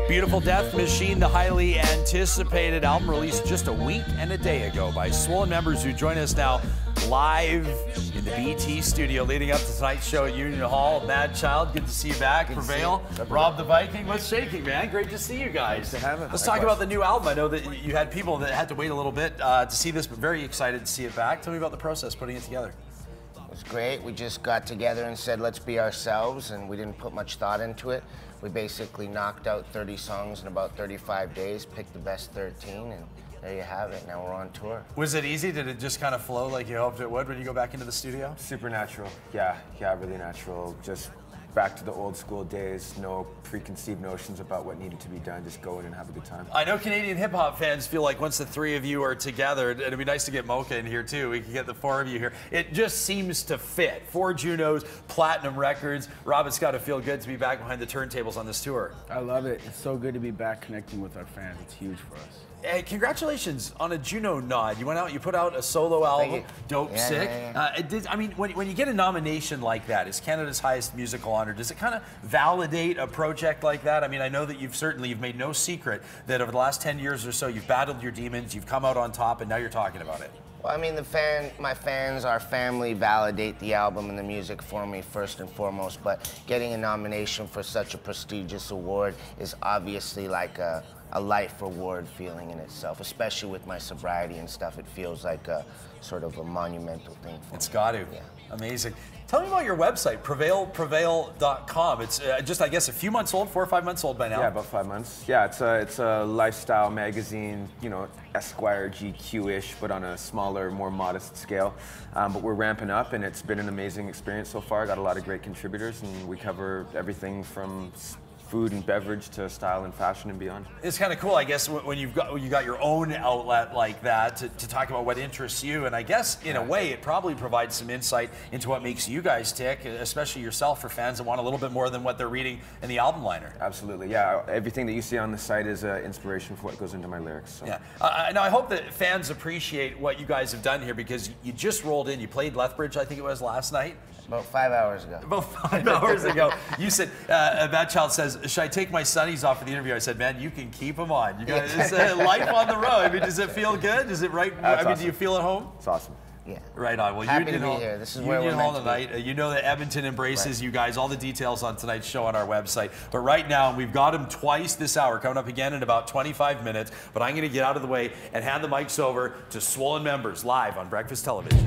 Beautiful Death Machine, the highly anticipated album released just a week and a day ago by Swollen members who join us now live in the BT studio leading up to tonight's show at Union Hall. Mad Child, good to see you back. Prevail, Rob the Viking, what's shaking, man? Great to see you guys. Nice to have it. Let's talk about the new album. I know that you had people that had to wait a little bit to see this, but very excited to see it back. Tell me about the process putting it together. It was great. We just got together and said, let's be ourselves, and we didn't put much thought into it. We basically knocked out 30 songs in about 35 days, picked the best 13, and there you have it. Now we're on tour. Was it easy? Did it just kind of flow like you hoped it would when you go back into the studio? Super natural. Yeah, really natural. Just back to the old school days. No preconceived notions about what needed to be done. Just go in and have a good time. I know Canadian hip hop fans feel like once the three of you are together, it'd be nice to get Mocha in here too. We can get the four of you here. It just seems to fit. 4 Junos, platinum records. Rob, it's got to feel good to be back behind the turntables on this tour. I love it. It's so good to be back connecting with our fans. It's huge for us. Hey, congratulations on a Juno nod. You went out, you put out a solo album, Dope Sick. I mean, when you get a nomination like that, it's Canada's highest musical honor. Does it kind of validate a project like that? I mean, I know that you've made no secret that over the last 10 years or so, you've battled your demons, you've come out on top, and now you're talking about it. Well, I mean, my fans, our family validate the album and the music for me first and foremost, but getting a nomination for such a prestigious award is obviously like a life reward feeling in itself, especially with my sobriety and stuff. It feels like a sort of a monumental thing for me. It's got to. Yeah. Amazing. Tell me about your website, prevail.com. It's just, I guess, a few months old, 4 or 5 months old by now. Yeah, about 5 months. Yeah, it's a lifestyle magazine, you know, Esquire GQ-ish, but on a smaller, more modest scale. But we're ramping up, and it's been an amazing experience so far. Got a lot of great contributors, and we cover everything from food and beverage to style and fashion and beyond. It's kind of cool, I guess, when you got your own outlet like that to talk about what interests you, and I guess in a way it probably provides some insight into what makes you guys tick, especially yourself, for fans that want a little bit more than what they're reading in the album liner. Absolutely, yeah. Everything that you see on the site is inspiration for what goes into my lyrics. So. Yeah. Now I hope that fans appreciate what you guys have done here, because you just rolled in. You played Lethbridge, I think it was, last night. About 5 hours ago. About 5 hours ago. You said, Mad Child says, should I take my sunnies off for the interview? I said, man, you can keep them on. You guys, it's life on the road. I mean, does it feel good? Is it right? Awesome. Do you feel at home? It's awesome. Yeah. Right on. Well, Happy to be here. This is where we're meant to be. Tonight. You know that Edmonton embraces you guys. All the details on tonight's show on our website. But right now, we've got him twice this hour, coming up again in about 25 minutes. But I'm going to get out of the way and hand the mics over to Swollen members live on Breakfast Television.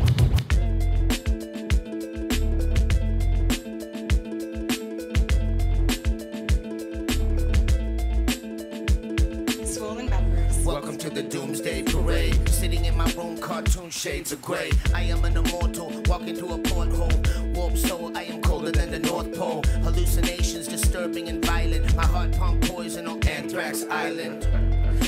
Welcome to the Doomsday Parade. Sitting in my room, cartoon shades of gray. I am an immortal, walking through a porthole. Warp soul, I am colder than the North Pole. Hallucinations disturbing and violent. My heart pump poison on Anthrax Island.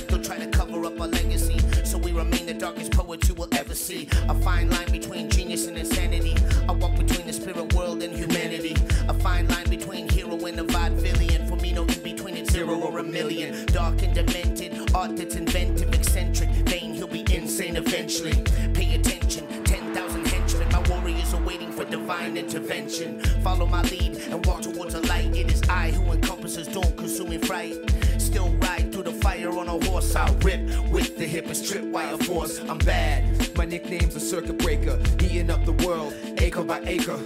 They'll try to cover up our legacy, so we remain the darkest poets you will ever see. A fine line between genius and insanity. I walk between the spirit world and humanity. A fine line between hero and a vaudevillian. For me, no in between, it's 0 or a million. Dark and demented, art that's inventive, eccentric. Vain, he'll be insane eventually. Pay attention, 10,000 henchmen. My warriors are waiting for divine intervention. Follow my lead and walk towards a light. It is I who encompasses dawn, consuming fright. Still ride through the fire on a horse. I'll rip with the hippest tripwire force. I'm bad. My nickname's a circuit breaker, eating up the world, acre by acre.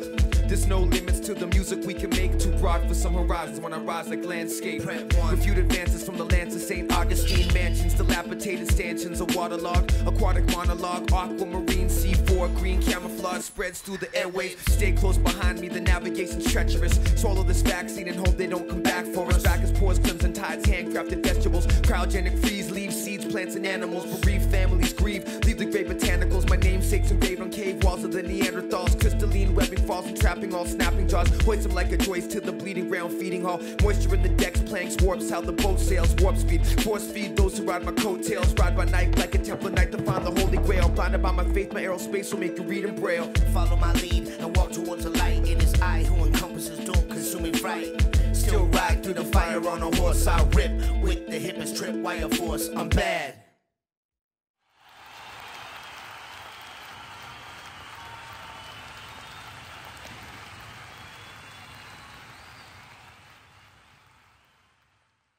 There's no limits to the music we can make. Too broad for some horizons when I rise like landscape. Refute advances from the lands of St. Augustine. Mansions, dilapidated stanchions, a waterlog, aquatic monologue, aquamarine, C4, green camouflage spreads through the airways. Stay close behind me, the navigation's treacherous. Swallow this vaccine and hope they don't come back for us. Back as pores, crimson tides, handcrafted vegetables. Cryogenic freeze, leaves, seeds, plants, and animals. Bereaved families grieve, leave the great botanicals. My namesake's engraved on cave walls of the Neanderthals. Crystalline webbing falls and trapping all snapping jaws. Hoist them like a joist to the bleeding ground feeding hall. Moisture in the decks, planks, warps how the boat sails. Warp speed, force feed those who ride my coattails. Ride by night like a Templar knight to find the holy grail. Blinded by my faith, my aerospace will make you read in braille. Follow my lead and walk towards the light. It is I who encompasses doom, consuming fright. Still ride through the fire on a horse. I rip with the hippest tripwire force. I'm bad.